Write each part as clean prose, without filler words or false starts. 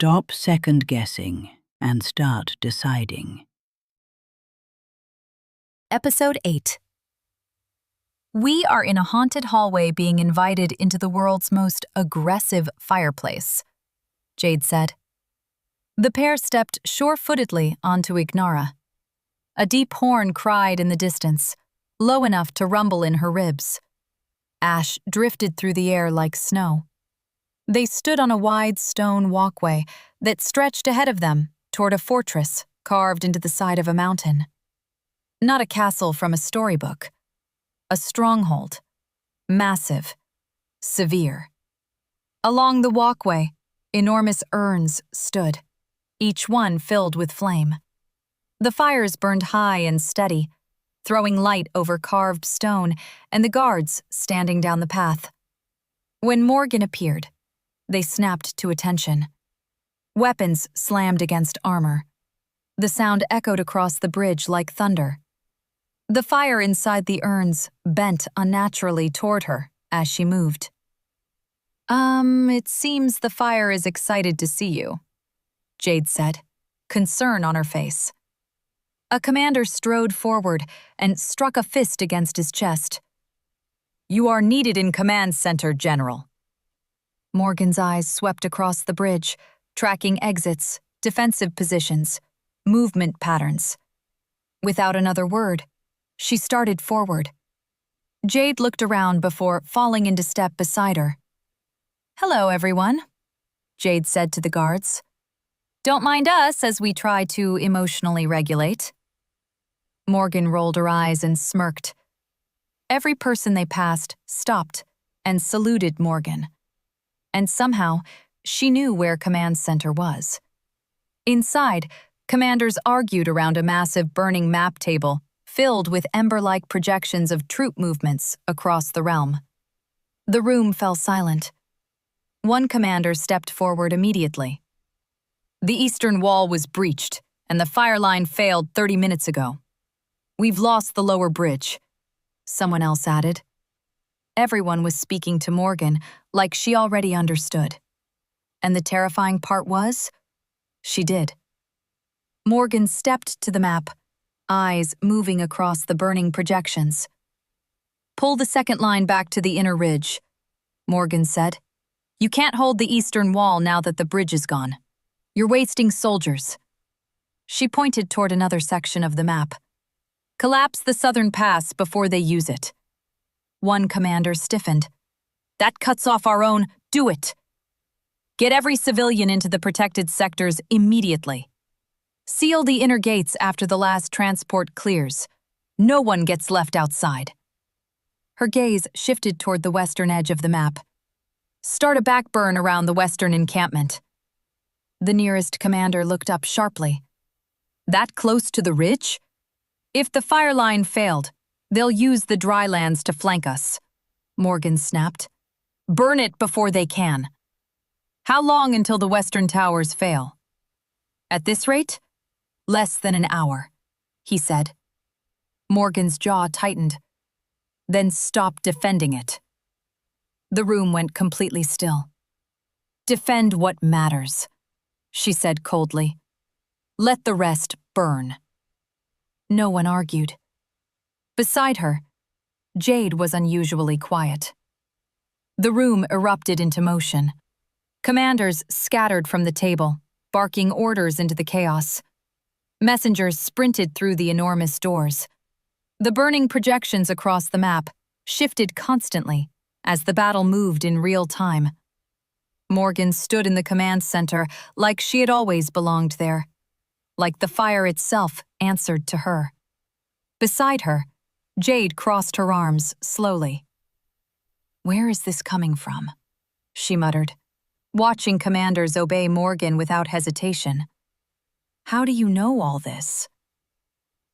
Stop second-guessing and start deciding. Episode 8. We are in a haunted hallway being invited into the world's most aggressive fireplace, Jade said. The pair stepped sure-footedly onto Ignara. A deep horn cried in the distance, low enough to rumble in her ribs. Ash drifted through the air like snow. They stood on a wide stone walkway that stretched ahead of them toward a fortress carved into the side of a mountain. Not a castle from a storybook. A stronghold. Massive. Severe. Along the walkway, enormous urns stood, each one filled with flame. The fires burned high and steady, throwing light over carved stone and the guards standing down the path. When Morgan appeared, they snapped to attention. Weapons slammed against armor. The sound echoed across the bridge like thunder. The fire inside the urns bent unnaturally toward her as she moved. It seems the fire is excited to see you," Jade said, concern on her face. A commander strode forward and struck a fist against his chest. "You are needed in command center, General." Morgan's eyes swept across the bridge, tracking exits, defensive positions, movement patterns. Without another word, she started forward. Jade looked around before falling into step beside her. "Hello, everyone," Jade said to the guards. "Don't mind us as we try to emotionally regulate." Morgan rolled her eyes and smirked. Every person they passed stopped and saluted Morgan. And somehow, she knew where command center was. Inside, commanders argued around a massive burning map table filled with ember-like projections of troop movements across the realm. The room fell silent. One commander stepped forward immediately. "The eastern wall was breached, and the fire line failed 30 minutes ago. We've lost the lower bridge," someone else added. Everyone was speaking to Morgan like she already understood. And the terrifying part was, she did. Morgan stepped to the map, eyes moving across the burning projections. "Pull the second line back to the inner ridge," Morgan said. "You can't hold the eastern wall now that the bridge is gone. You're wasting soldiers." She pointed toward another section of the map. "Collapse the southern pass before they use it." One commander stiffened. "That cuts off our own. Do it. Get every civilian into the protected sectors immediately. Seal the inner gates after the last transport clears. No one gets left outside." Her gaze shifted toward the western edge of the map. "Start a backburn around the western encampment." The nearest commander looked up sharply. "That close to the ridge? If the fire line failed, they'll use the dry lands to flank us," Morgan snapped. "Burn it before they can." "How long until the western towers fail?" "At this rate, less than an hour," he said. Morgan's jaw tightened. "Then stop defending it." The room went completely still. "Defend what matters," she said coldly. "Let the rest burn." No one argued. Beside her, Jade was unusually quiet. The room erupted into motion. Commanders scattered from the table, barking orders into the chaos. Messengers sprinted through the enormous doors. The burning projections across the map shifted constantly as the battle moved in real time. Morgan stood in the command center like she had always belonged there, like the fire itself answered to her. Beside her, Jade crossed her arms slowly. "Where is this coming from?" she muttered, watching commanders obey Morgan without hesitation. "How do you know all this?"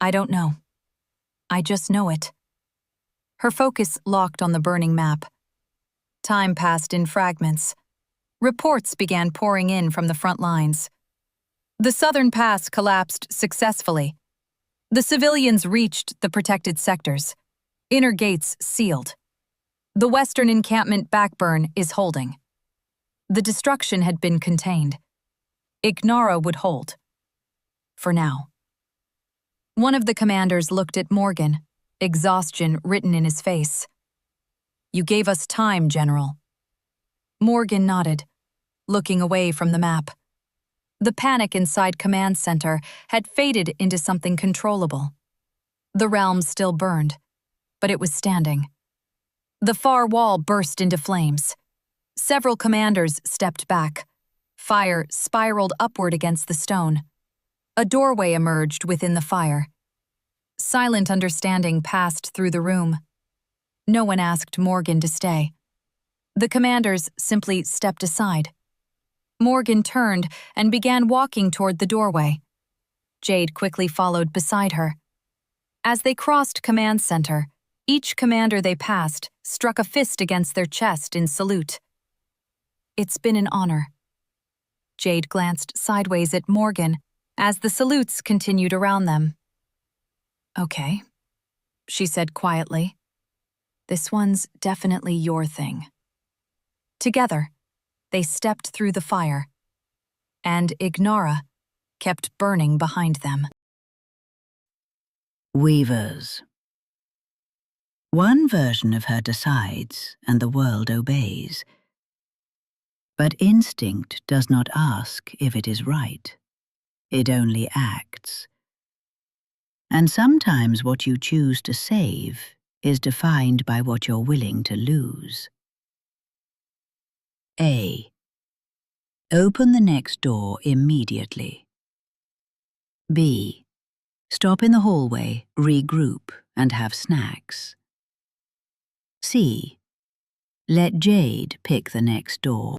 "I don't know. I just know it." Her focus locked on the burning map. Time passed in fragments. Reports began pouring in from the front lines. The southern pass collapsed successfully. The civilians reached the protected sectors. Inner gates sealed. The western encampment backburn is holding. The destruction had been contained. Ignara would hold. For now. One of the commanders looked at Morgan, exhaustion written in his face. "You gave us time, General." Morgan nodded, looking away from the map. The panic inside Command Center had faded into something controllable. The realm still burned, but it was standing. The far wall burst into flames. Several commanders stepped back. Fire spiraled upward against the stone. A doorway emerged within the fire. Silent understanding passed through the room. No one asked Morgan to stay. The commanders simply stepped aside. Morgan turned and began walking toward the doorway. Jade quickly followed beside her. As they crossed Command Center, each commander they passed struck a fist against their chest in salute. "It's been an honor." Jade glanced sideways at Morgan as the salutes continued around them. "Okay," she said quietly. "This one's definitely your thing." Together, they stepped through the fire, and Ignara kept burning behind them. Weavers. One version of her decides, and the world obeys. But instinct does not ask if it is right. It only acts. And sometimes what you choose to save is defined by what you're willing to lose. A. Open the next door immediately. B. Stop in the hallway, regroup, and have snacks. C. Let Jade pick the next door.